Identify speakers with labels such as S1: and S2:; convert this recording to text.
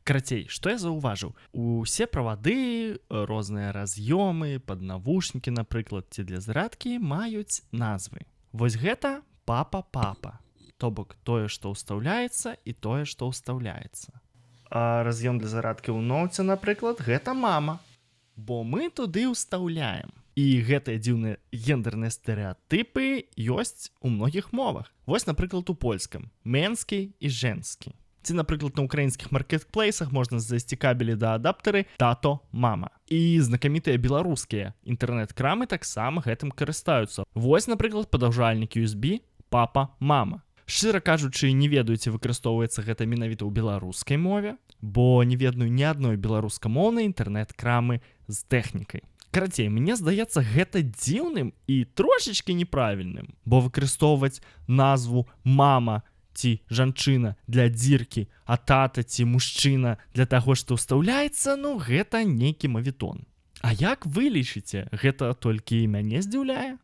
S1: Карацей, што я заўважыў? Усе правады, розныя раз'ёмы, паднавушнікі, напрыклад, ці для зарадкі маюць назвы. Вось гэта папа-папа. То бок тое, што ўстаўляецца і тое, што ўстаўляецца. А раз'ём для зарадкі ў ноўце, напрыклад, гэта мама. Бо мы туды ўстаўляем. І гэтыя дзіўныя гендерныя стэрэатыпы ёсць у многіх мовах. Вось, напрыклад, у польскам. Менскі і жэнскі. Ці, напрыклад, на украінскіх маркетплейсах можна знайсці кабелі да адаптары тато-мама. І знакамітыя беларускія інтэрнэт-крамы таксама гэтым карыстаюцца. Вось, напрыклад, падаўжальнік USB папа-мама. Шчыра кажучы, не ведаю, ці выкарыстоўваецца гэта менавіта ў беларускай мове, бо не ведаю ні адной беларускамоўнай інтэрнэт-крамы з тэхнікай. Карацей, мне здаецца, гэта дзіўным і трошечкі неправільным, бо выкарыстоўваць назву мама ці жанчына для дзіркі, а тата ці мужчына для таго, што ўстаўляецца, ну гэта нейкі мавітон. А як вы лічыце, гэта толькі мяне здзіўляе?